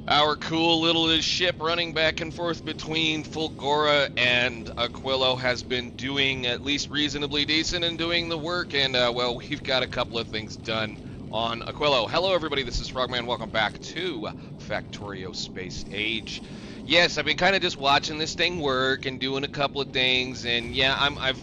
Our cool little ship running back and forth between Fulgora and Aquilo has been doing at least reasonably decent in doing the work, and well, we've got a couple of things done on Aquilo. Hello everybody, this is Frogman, welcome back to Factorio Space Age. Yes, I've been kind of just watching this thing work and doing a couple of things, and yeah,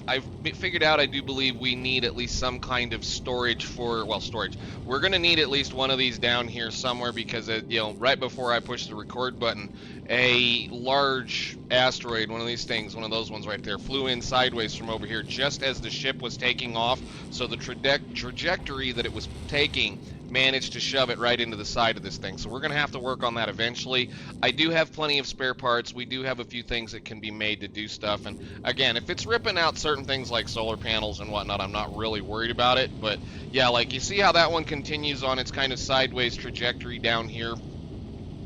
I've figured out I do believe we need at least some kind of storage for, well, storage. We're gonna need at least one of these down here somewhere because, you know, right before I push the record button, a large asteroid, one of these things, one of those ones right there, flew in sideways from over here just as the ship was taking off. So the trajectory that it was taking managed to shove it right into the side of this thing. So we're going to have to work on that eventually. I do have plenty of spare parts. We do have a few things that can be made to do stuff. And again, if it's ripping out certain things like solar panels and whatnot, I'm not really worried about it. But yeah, like you see how that one continues on its kind of sideways trajectory down here,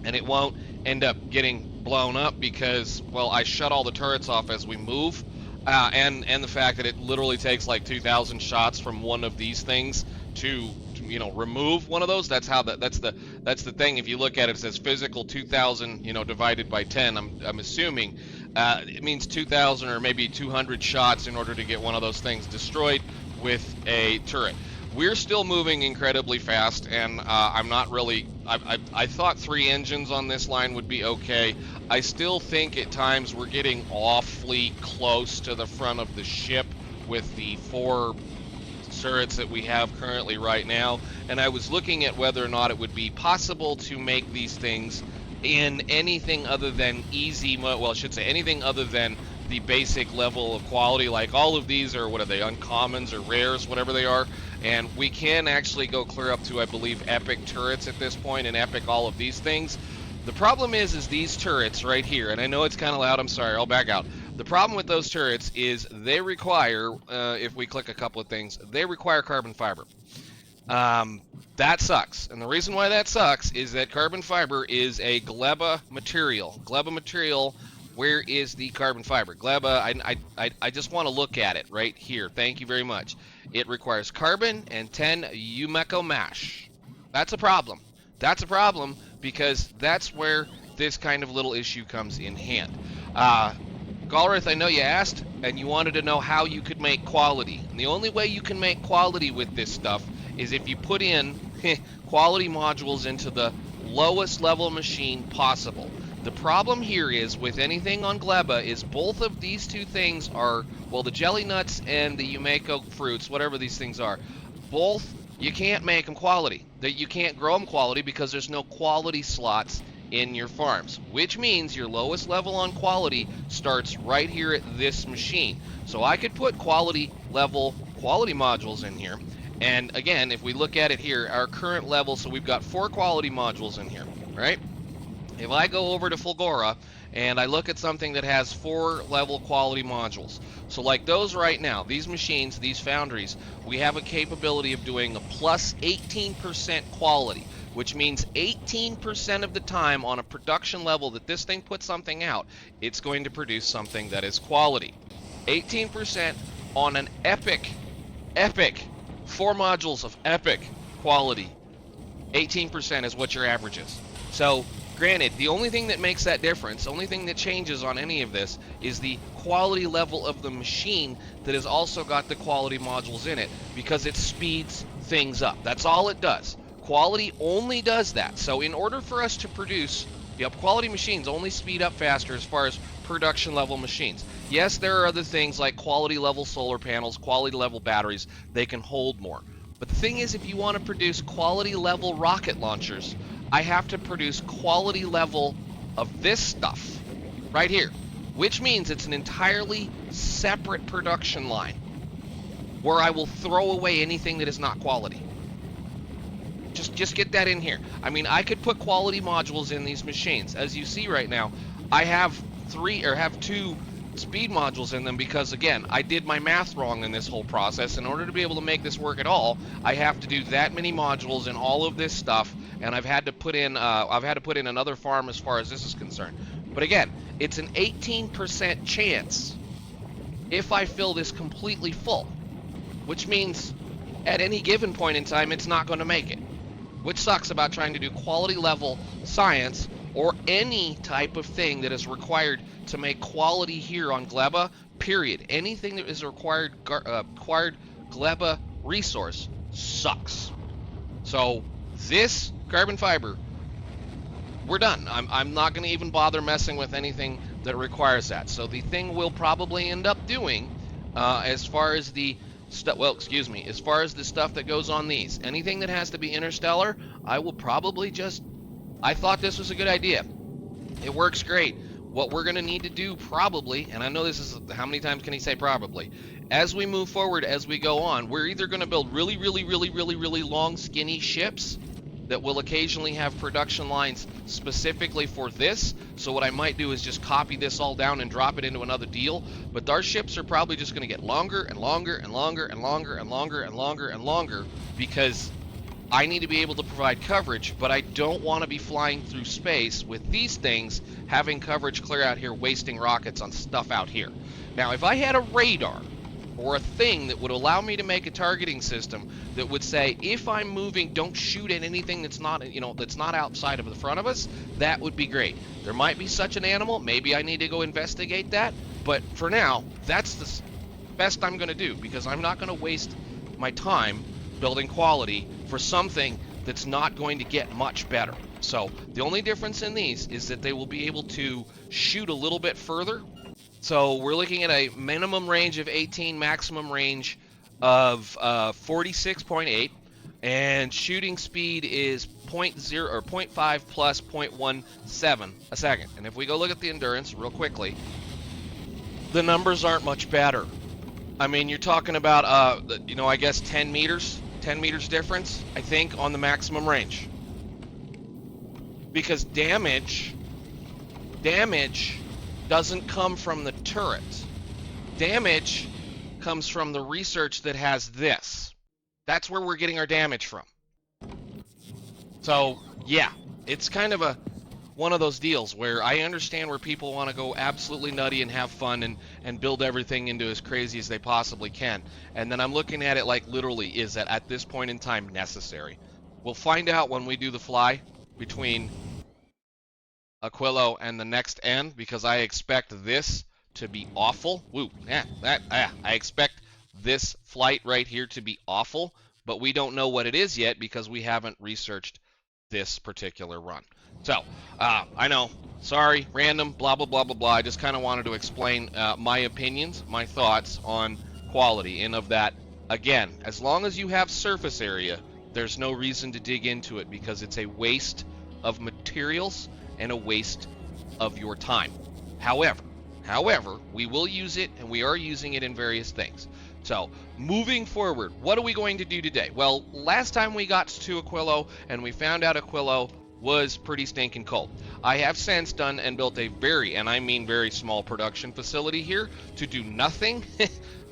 and it won't end up getting blown up because, well, I shut all the turrets off as we move. And the fact that it literally takes like 2,000 shots from one of these things to you know, remove one of those. That's how that's the thing. If you look at it, it says physical 2,000, you know, divided by 10. I'm assuming it means 2,000 or maybe 200 shots in order to get one of those things destroyed with a turret. We're still moving incredibly fast, and I'm not really. I thought 3 engines on this line would be okay. I still think at times we're getting awfully close to the front of the ship with the 4 turrets that we have currently right now, and I was looking at whether or not it would be possible to make these things in anything other than easy, well, I should say anything other than the basic level of quality. Like all of these are, what are they, uncommons or rares, whatever they are, and we can actually go clear up to, I believe, epic turrets at this point, and epic all of these things. The problem is these turrets right here, and I know it's kind of loud, I'm sorry, I'll back out. The problem with those turrets is they require, if we click a couple of things, they require carbon fiber. That sucks, and the reason why that sucks is that carbon fiber is a Gleba material. Gleba material, where is the carbon fiber? Gleba, I just want to look at it right here. Thank you very much. It requires carbon and 10 Umeco mash. That's a problem. That's a problem because that's where this kind of little issue comes in hand. Galrith, I know you asked, and you wanted to know how you could make quality. And the only way you can make quality with this stuff is if you put in quality modules into the lowest level machine possible. The problem here is, with anything on Gleba, is both of these two things are, well, the jelly nuts and the Umeco fruits, whatever these things are, both, you can't make them quality. You can't grow them quality because there's no quality slots in your farms, which means your lowest level on quality starts right here at this machine. So I could put quality modules in here, and again, if we look at it here, our current level, so we've got 4 quality modules in here, right? If I go over to Fulgora and I look at something that has 4 level quality modules, so like those right now, these machines, these foundries, we have a capability of doing a plus 18% quality, which means 18% of the time on a production level that this thing puts something out, it's going to produce something that is quality. 18% on an epic, 4 modules of epic quality, 18% is what your average is. So, granted, the only thing that makes that difference, the only thing that changes on any of this is the quality level of the machine that has also got the quality modules in it, because it speeds things up. That's all it does. Quality only does that. So in order for us to produce, quality machines only speed up faster as far as production level machines. Yes, there are other things like quality level solar panels, quality level batteries, they can hold more. But the thing is, if you want to produce quality level rocket launchers, I have to produce quality level of this stuff right here, which means it's an entirely separate production line where I will throw away anything that is not quality. Just get that in here. I mean, I could put quality modules in these machines. As you see right now, I have 2 speed modules in them because, again, I did my math wrong in this whole process. In order to be able to make this work at all, I have to do that many modules and all of this stuff, and I've had to put in another farm as far as this is concerned. But again, it's an 18% chance if I fill this completely full, which means at any given point in time, it's not going to make it. Which sucks about trying to do quality level science or any type of thing that is required to make quality here on Gleba, period. Anything that is required Gleba resource sucks. So this carbon fiber, we're done. I'm not going to even bother messing with anything that requires that. So the thing we'll probably end up doing, as far as the as far as the stuff that goes on these, anything that has to be interstellar, I will probably just. I thought this was a good idea. It works great. What we're going to need to do probably, and I know this is, how many times can he say probably? As we move forward, as we go on, we're either going to build really long, skinny ships that will occasionally have production lines specifically for this. So what I might do is just copy this all down and drop it into another deal. But our ships are probably just going to get longer and longer and longer and longer and longer and longer and longer, because I need to be able to provide coverage, but I don't want to be flying through space with these things, having coverage clear out here, wasting rockets on stuff out here. Now, if I had a radar or a thing that would allow me to make a targeting system that would say, if I'm moving, don't shoot at anything that's not, that's not outside of the front of us, that would be great. There might be such an animal. Maybe I need to go investigate that. But for now, that's the best I'm going to do, because I'm not going to waste my time building quality for something that's not going to get much better. So the only difference in these is that they will be able to shoot a little bit further. So we're looking at a minimum range of 18, maximum range of 46.8, and shooting speed is 0.0 or 0.5 plus 0.17 a second. And if we go look at the endurance real quickly, the numbers aren't much better. I mean, you're talking about I guess 10 meters difference, I think, on the maximum range. Because damage doesn't come from the turret. Damage comes from the research that has this. That's where we're getting our damage from. So, yeah, it's kind of one of those deals where I understand where people want to go absolutely nutty and have fun and build everything into as crazy as they possibly can. And then I'm looking at it like, literally, is that at this point in time necessary? We'll find out when we do the fly between Aquilo and the next end, because I expect this to be awful. I expect this flight right here to be awful, but we don't know what it is yet because we haven't researched this particular run. So, I know, sorry, random, blah, blah, blah, blah, blah. I just kind of wanted to explain my opinions, my thoughts on quality, and of that, again, as long as you have surface area, there's no reason to dig into it, because it's a waste of materials and a waste of your time. However, we will use it, and we are using it in various things. So, moving forward, what are we going to do today? Well, last time we got to Aquilo, and we found out Aquilo was pretty stinking cold. I have since done and built a very, and I mean very small production facility here to do nothing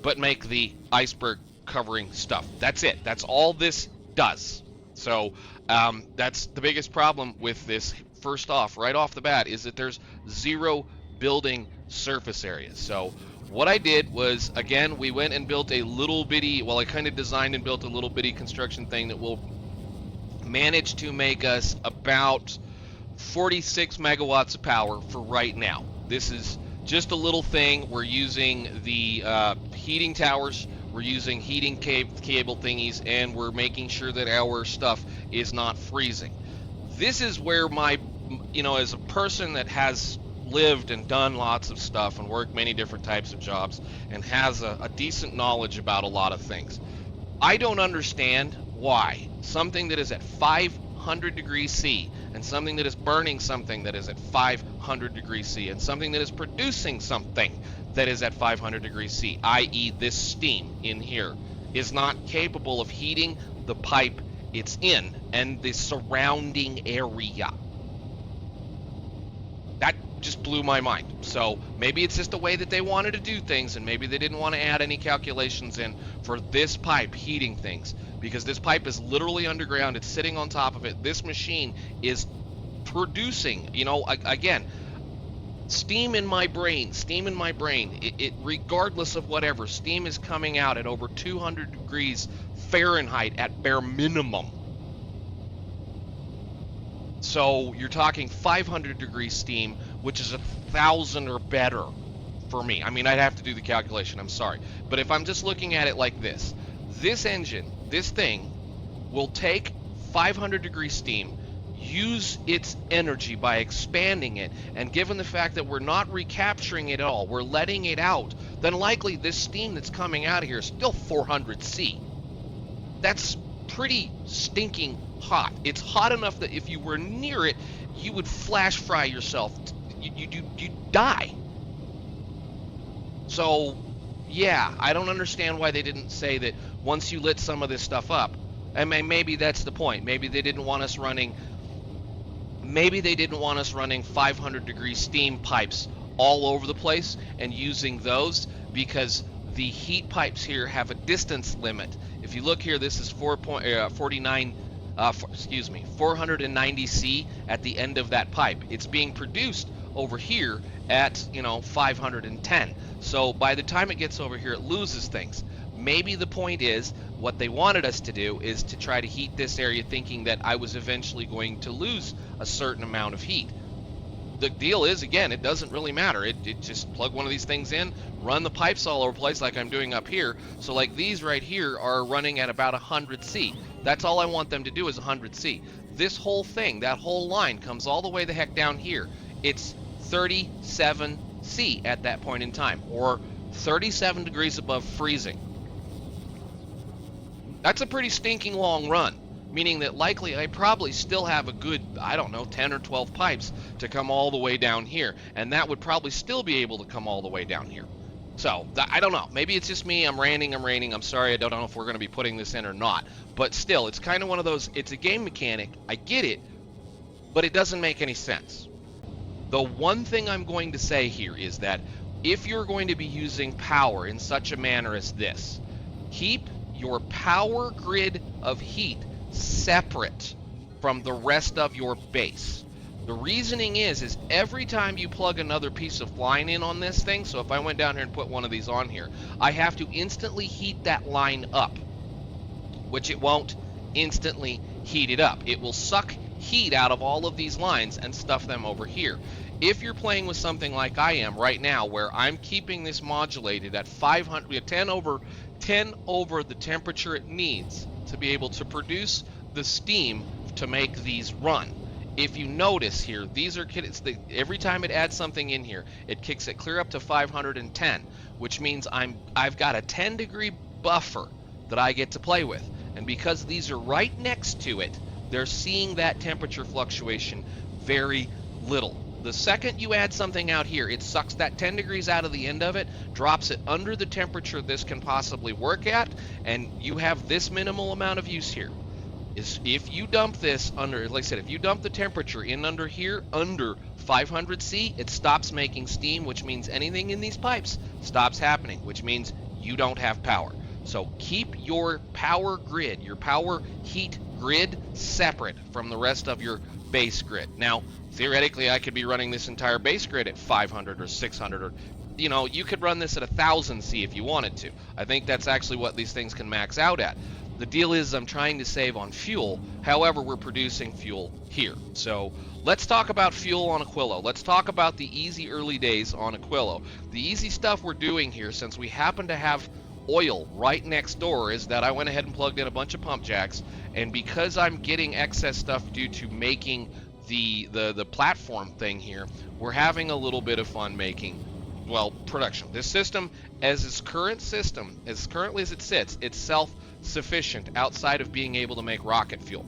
but make the iceberg covering stuff. That's it. That's all this does. So, that's the biggest problem with this. First off, right off the bat, is that there's zero building surface area. So what I did was, again, we went and built a little bitty, well, I kind of designed and built a little bitty construction thing that will manage to make us about 46 megawatts of power for right now. This is just a little thing. We're using the heating towers, we're using heating cable thingies, and we're making sure that our stuff is not freezing. This is where my, as a person that has lived and done lots of stuff and worked many different types of jobs and has a decent knowledge about a lot of things, I don't understand why something that is at 500 degrees C and something that is burning something that is at 500 degrees C and something that is producing something that is at 500 degrees C, i.e. this steam in here, is not capable of heating the pipe it's in and the surrounding area. That just blew my mind. So maybe it's just the way that they wanted to do things, and maybe they didn't want to add any calculations in for this pipe heating things, because this pipe is literally underground. It's sitting on top of it. This machine is producing, again, steam in my brain. It regardless of whatever, steam is coming out at over 200 degrees Fahrenheit at bare minimum. So you're talking 500 degree steam, which is 1,000 or better for me. I mean, I'd have to do the calculation, I'm sorry. But if I'm just looking at it like this engine, this thing, will take 500 degree steam, use its energy by expanding it, and given the fact that we're not recapturing it at all, we're letting it out, then likely this steam that's coming out of here is still 400 C. That's pretty stinking hot. It's hot enough that if you were near it, you would flash fry yourself. You'd die. So, yeah, I don't understand why they didn't say that once you lit some of this stuff up. I mean, maybe that's the point. Maybe they didn't want us running 500 degree steam pipes all over the place and using those, because the heat pipes here have a distance limit. If you look here, this is 490 C at the end of that pipe. It's being produced over here at 510. So by the time it gets over here, it loses things. Maybe the point is, what they wanted us to do is to try to heat this area, thinking that I was eventually going to lose a certain amount of heat. The deal is, again, it doesn't really matter. It just plug one of these things in, run the pipes all over the place like I'm doing up here. So like these right here are running at about 100 C. That's all I want them to do is 100 C. This whole thing, that whole line comes all the way the heck down here. It's 37 C at that point in time, or 37 degrees above freezing. That's a pretty stinking long run, meaning that likely I probably still have a good, 10 or 12 pipes to come all the way down here, and that would probably still be able to come all the way down here. So, I don't know. Maybe it's just me. I'm ranting. I'm sorry. I don't know if we're going to be putting this in or not. But still, it's kind of one of those, it's a game mechanic. I get it, but it doesn't make any sense. The one thing I'm going to say here is that if you're going to be using power in such a manner as this, keep your power grid of heat separate from the rest of your base. The reasoning is every time you plug another piece of line in on this thing, so if I went down here and put one of these on here, I have to instantly heat that line up, which it won't instantly heat it up. It will suck heat out of all of these lines and stuff them over here. If you're playing with something like I am right now, where I'm keeping this modulated at 10 over the temperature it needs to be able to produce the steam to make these run. If you notice here, these are every time it adds something in here, it kicks it clear up to 510, which means I've got a 10 degree buffer that I get to play with. And because these are right next to it, they're seeing that temperature fluctuation very little. The second you add something out here, it sucks that 10 degrees out of the end of it, drops it under the temperature this can possibly work at, and you have this minimal amount of use here. If you dump this under, like I said, if you dump the temperature in under here, under 500 C, it stops making steam, which means anything in these pipes stops happening, which means you don't have power. So keep your power grid, your power heat grid separate from the rest of your base grid. Now, theoretically, I could be running this entire base grid at 500 or 600, or you could run this at 1,000 C if you wanted to. I think that's actually what these things can max out at. The deal is I'm trying to save on fuel. However, we're producing fuel here. So let's talk about fuel on Aquilo. Let's talk about the easy early days on Aquilo. The easy stuff we're doing here, since we happen to have oil right next door, is that I went ahead and plugged in a bunch of pump jacks, and because I'm getting excess stuff due to making the platform thing here, we're having a little bit of fun making, well, production. This system, as currently as it sits, it's self-sufficient outside of being able to make rocket fuel.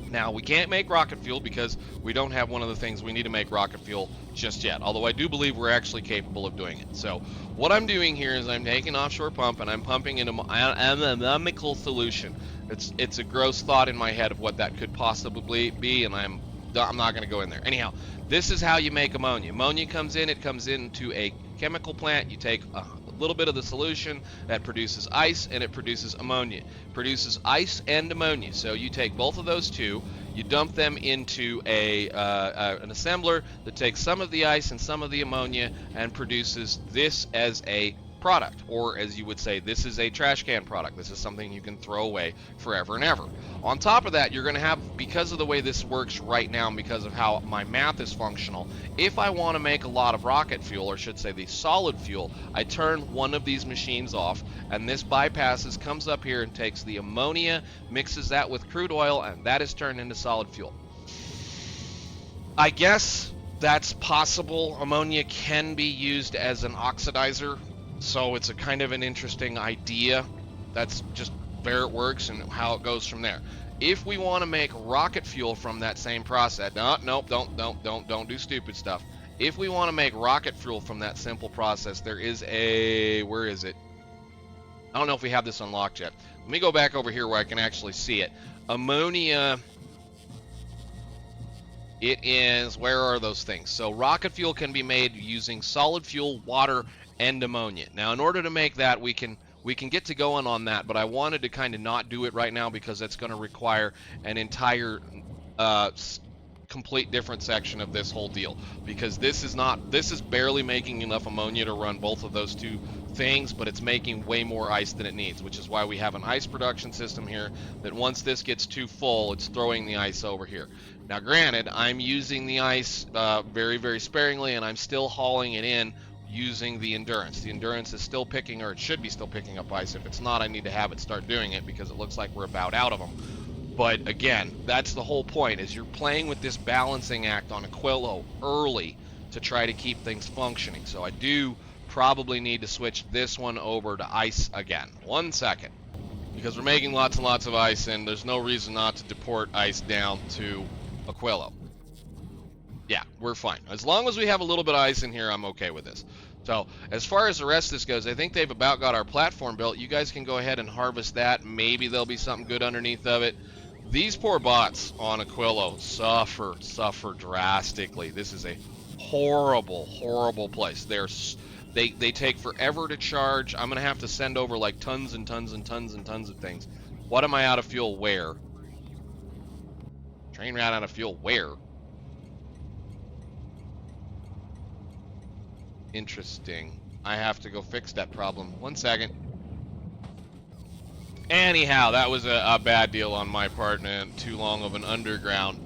Now, we can't make rocket fuel because we don't have one of the things we need to make rocket fuel just yet, although I do believe we're actually capable of doing it. So what I'm doing here is I'm taking an offshore pump and I'm pumping in a chemical solution. It's a gross thought in my head of what that could possibly be, and I'm not going to go in there. Anyhow, this is how you make ammonia. Ammonia comes in, it comes into a chemical plant. You take a little bit of the solution that produces ice, and it produces ammonia. It produces ice and ammonia. So you take both of those two, you dump them into an assembler that takes some of the ice and some of the ammonia and produces this as a product, or as you would say, this is a trash can product. This is something you can throw away forever and ever. On top of that, you're going to have, because of the way this works right now and because of how my math is functional, if I want to make a lot of rocket fuel, or should say the solid fuel, I turn one of these machines off, and this bypasses, comes up here and takes the ammonia, mixes that with crude oil, and that is turned into solid fuel. I guess that's possible. Ammonia can be used as an oxidizer, so it's a kind of an interesting idea. That's just where it works and how it goes from there. If we want to make rocket fuel from that same process, don't do stupid stuff. If we want to make rocket fuel from that simple process, there is a, where is it? I don't know if we have this unlocked yet. Let me go back over here where I can actually see it. Ammonia, it is, where are those things? So rocket fuel can be made using solid fuel, water, and ammonia. Now, in order to make that, we can get to going on that, but I wanted to kind of not do it right now because that's going to require an entire complete different section of this whole deal, because this is barely making enough ammonia to run both of those two things, but it's making way more ice than it needs, which is why we have an ice production system here that once this gets too full, it's throwing the ice over here. Now granted, I'm using the ice very, very sparingly, and I'm still hauling it in using the Endurance. The Endurance is still picking, or it should be still picking up ice. If it's not, I need to have it start doing it because it looks like we're about out of them. But again, that's the whole point, is you're playing with this balancing act on Aquilo early to try to keep things functioning. So I do probably need to switch this one over to ice again. 1 second. Because we're making lots and lots of ice, and there's no reason not to deport ice down to Aquilo. Yeah, we're fine. As long as we have a little bit of ice in here, I'm okay with this. So, as far as the rest of this goes, I think they've about got our platform built. You guys can go ahead and harvest that. Maybe there'll be something good underneath of it. These poor bots on Aquilo suffer drastically. This is a horrible, horrible place. They take forever to charge. I'm going to have to send over like tons and tons and tons and tons of things. What am I out of fuel where? Train ran out of fuel where? Interesting. I have to go fix that problem. 1 second. Anyhow, that was a bad deal on my part and too long of an underground.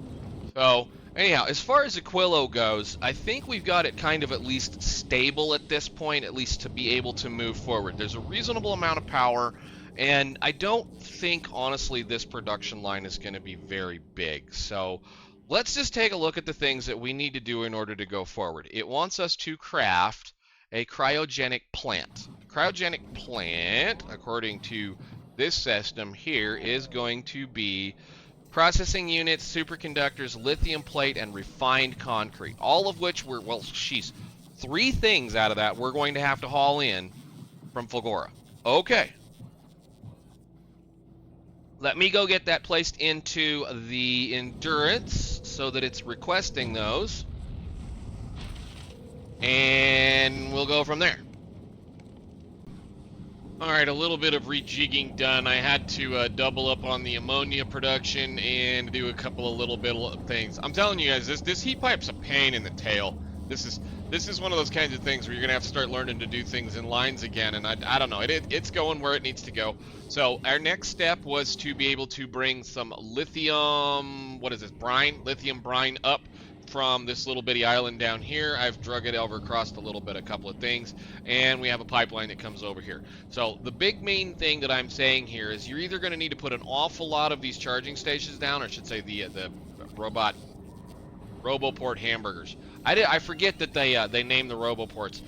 So, anyhow, as far as Aquilo goes, I think we've got it kind of at least stable at this point, at least to be able to move forward. There's a reasonable amount of power, and I don't think, honestly, this production line is going to be very big. So, let's just take a look at the things that we need to do in order to go forward. It wants us to craft a cryogenic plant. Cryogenic plant, according to this system here, is going to be processing units, superconductors, lithium plate, and refined concrete. All of which we're, well, sheesh, 3 things out of that we're going to have to haul in from Fulgora. Okay. Let me go get that placed into the Endurance so that it's requesting those. And we'll go from there. Alright, a little bit of rejigging done. I had to double up on the ammonia production and do a couple of little bit of things. I'm telling you guys, this heat pipe's a pain in the tail. This is one of those kinds of things where you're gonna have to start learning to do things in lines again, and I don't know, it's going where it needs to go. So our next step was to be able to bring some lithium, what is this, brine? Lithium brine up from this little bitty island down here. I've drug it over across a little bit, a couple of things, and we have a pipeline that comes over here. So the big main thing that I'm saying here is you're either going to need to put an awful lot of these charging stations down, or I should say the RoboPort hamburgers. I forget that they named the RoboPorts.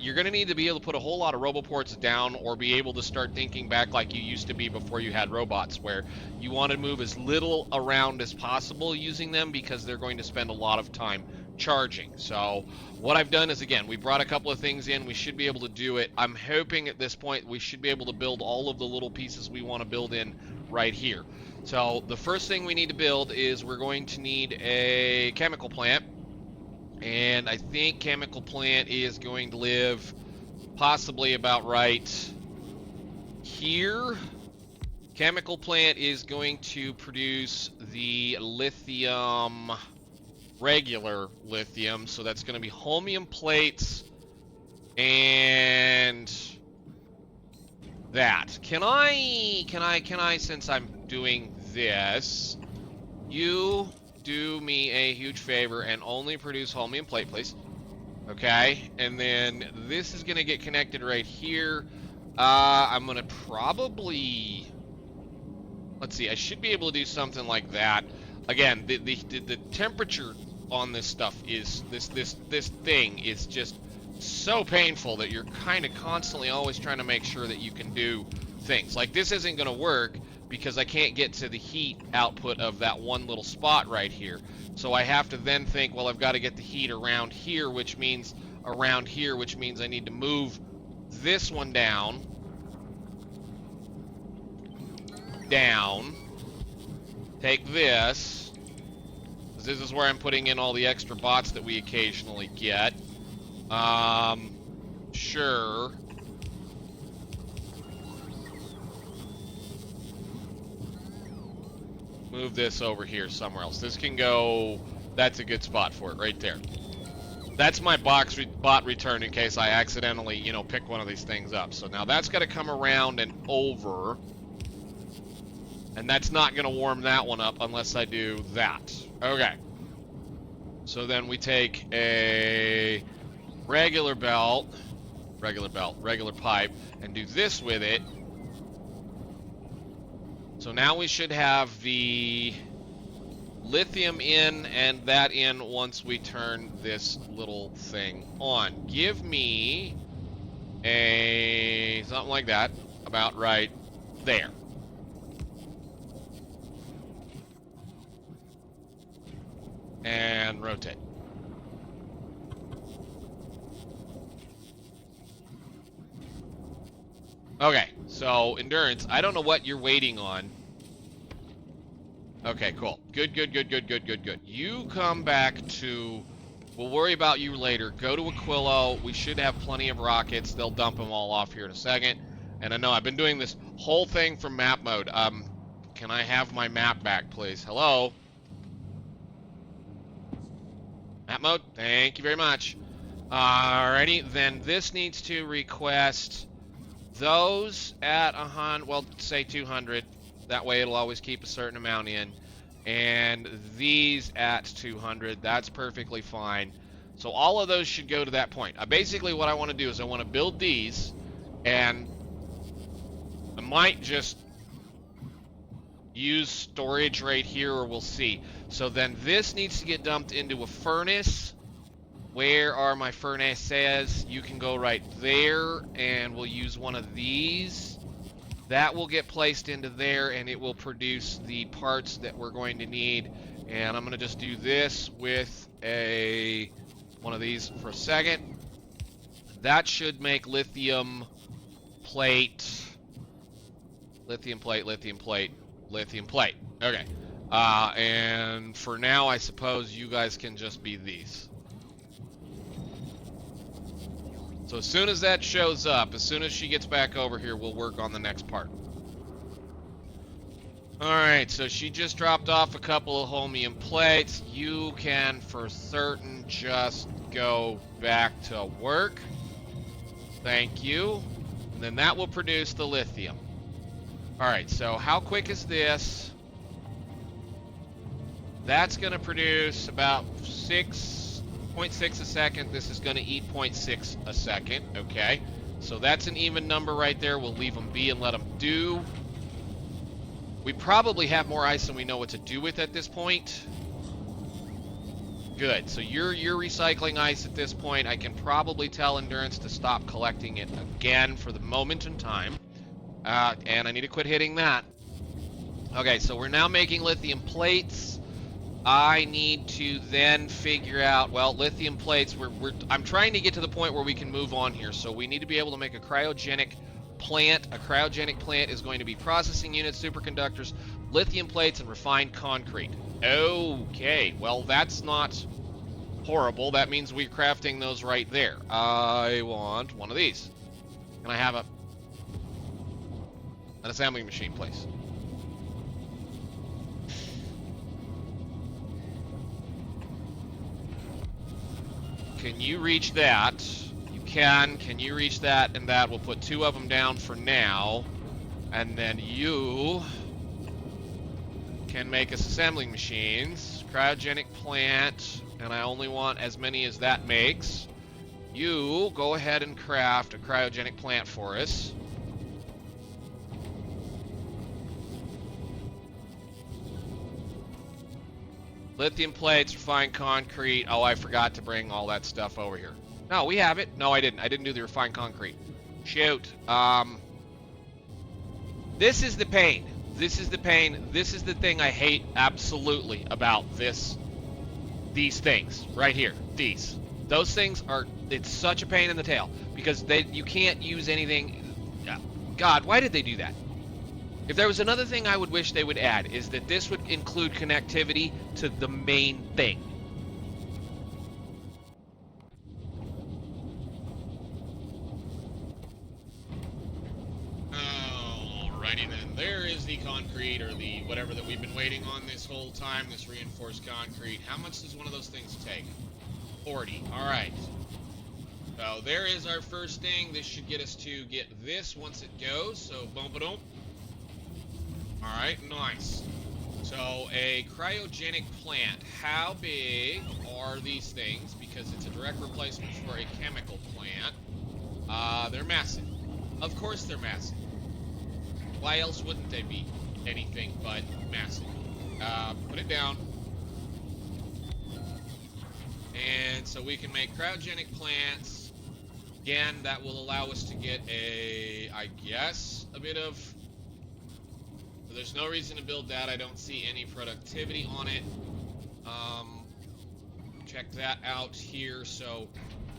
You're going to need to be able to put a whole lot of RoboPorts down, or be able to start thinking back like you used to be before you had robots, where you want to move as little around as possible using them, because they're going to spend a lot of time charging. So what I've done is, again, we brought a couple of things in. We should be able to do it. I'm hoping at this point we should be able to build all of the little pieces we want to build in right here. So the first thing we need to build is we're going to need a chemical plant. And I think chemical plant is going to live possibly about right here. Chemical plant is going to produce the lithium, regular lithium. So that's going to be holmium plates and that. Can I, since I'm doing this, you do me a huge favor and only produce holmium plate, please? Okay, and then this is gonna get connected right here. I'm gonna probably, let's see, I should be able to do something like that. Again, the temperature on this stuff is, this thing is just so painful that you're kind of constantly always trying to make sure that you can do things. Like, this isn't going to work because I can't get to the heat output of that one little spot right here. So I have to then think, well, I've got to get the heat around here, which means I need to move this one down, take this, because this is where I'm putting in all the extra bots that we occasionally get. Sure. Move this over here somewhere else. This can go, that's a good spot for it right there. That's my bot return in case I accidentally, you know, pick one of these things up. So now that's got to come around and over. And that's not going to warm that one up unless I do that. Okay. So then we take a regular pipe, and do this with it. So now we should have the lithium in and that in once we turn this little thing on. Give me a something like that, about right there. And rotate. Okay, so endurance, I don't know what you're waiting on. Okay, cool. Good. You come back to, we'll worry about you later. Go to Aquilo. We should have plenty of rockets. They'll dump them all off here in a second. And I know I've been doing this whole thing from map mode. Can I have my map back, please? Hello? Map mode? Thank you very much. Alrighty, then this needs to request those at 100, well, say 200. That way it'll always keep a certain amount in. And these at 200. That's perfectly fine. So all of those should go to that point. Basically what I want to do is I want to build these, and I might just use storage right here, or we'll see. So then this needs to get dumped into a furnace. Where are my furnaces? You can go right there, and we'll use one of these. That will get placed into there, and it will produce the parts that we're going to need. And I'm going to just do this with one of these for a second. That should make lithium plate. Okay. And for now, I suppose you guys can just be these. So as soon as that shows up, as soon as she gets back over here, we'll work on the next part. Alright, so she just dropped off a couple of holmium plates. You can, for certain, just go back to work. Thank you. And then that will produce the lithium. Alright, so how quick is this? That's going to produce about 6.6 a second. This is going to eat 0.6 a second. Okay, so that's an even number right there. We'll leave them be and let them do. We probably have more ice than we know what to do with at this point. Good, so you're recycling ice at this point. I can probably tell Endurance to stop collecting it again for the moment in time. And I need to quit hitting that. Okay, so we're now making lithium plates. I need to then figure out, well, lithium plates, I'm trying to get to the point where we can move on here. So we need to be able to make a cryogenic plant. A cryogenic plant is going to be processing units, superconductors, lithium plates, and refined concrete. Okay, well, that's not horrible. That means we're crafting those right there. I want one of these. Can I have an assembling machine, please? Can you reach that? You Can you reach that and that? We'll put 2 of them down for now. And then you can make us assembling machines. Cryogenic plant, and I only want as many as that makes. You go ahead and craft a cryogenic plant for us. Lithium plates, refined concrete. Oh, I forgot to bring all that stuff over here. No, we have it. No, I didn't. I didn't do the refined concrete. Shoot. This is the pain. This is the pain. This is the thing I hate absolutely about these things right here. Those things are, it's such a pain in the tail because you can't use anything. God, why did they do that? If there was another thing I would wish they would add, is that this would include connectivity to the main thing. Alrighty then, there is the concrete, or the whatever that we've been waiting on this whole time, this reinforced concrete. How much does one of those things take? 40, alright. So there is our first thing. This should get us to get this once it goes, so bump-a-dump. Alright, nice. So, a cryogenic plant. How big are these things? Because it's a direct replacement for a chemical plant. They're massive. Of course they're massive. Why else wouldn't they be anything but massive? Put it down. And so we can make cryogenic plants. Again, that will allow us to get I guess, a bit of... There's no reason to build that. I don't see any productivity on it. Check that out here. So,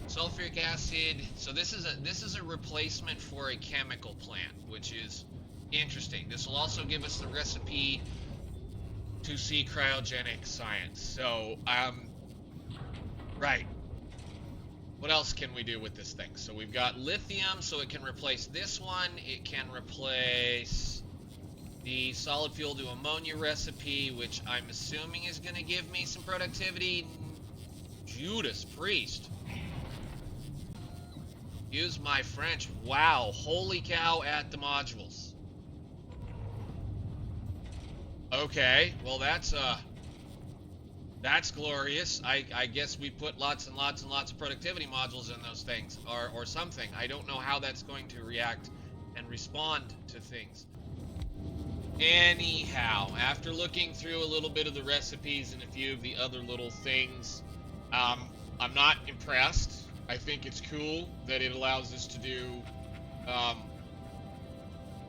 sulfuric acid. So this is a replacement for a chemical plant, which is interesting. This will also give us the recipe to see cryogenic science. So, right. What else can we do with this thing? So we've got lithium, so it can replace this one. It can replace the solid fuel to ammonia recipe, which I'm assuming is going to give me some productivity. Judas Priest. Use my French. Wow. Holy cow at the modules. Okay. Well, that's glorious. I guess we put lots and lots and lots of productivity modules in those things, or something. I don't know how that's going to react and respond to things. Anyhow, after looking through a little bit of the recipes and a few of the other little things, I'm not impressed. I think it's cool that it allows us to do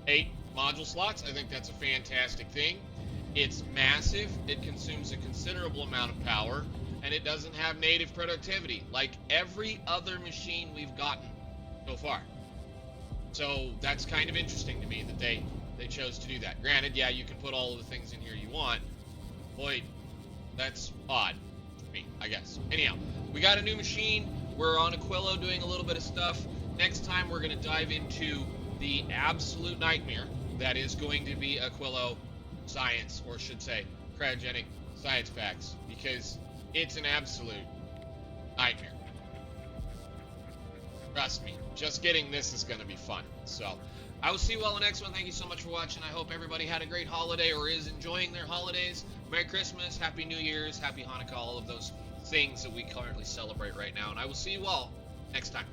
8 module slots. I think that's a fantastic thing. It's massive, it consumes a considerable amount of power, and it doesn't have native productivity like every other machine we've gotten so far. So that's kind of interesting to me that they chose to do that. Granted, yeah, you can put all of the things in here you want. Boy, that's odd to me, I guess. Anyhow, we got a new machine. We're on Aquilo doing a little bit of stuff. Next time, we're going to dive into the absolute nightmare that is going to be Aquilo science, or should say, cryogenic science facts, because it's an absolute nightmare. Trust me, just getting this is going to be fun. So, I will see you all in the next one. Thank you so much for watching. I hope everybody had a great holiday or is enjoying their holidays. Merry Christmas, Happy New Year's, Happy Hanukkah, all of those things that we currently celebrate right now. And I will see you all next time.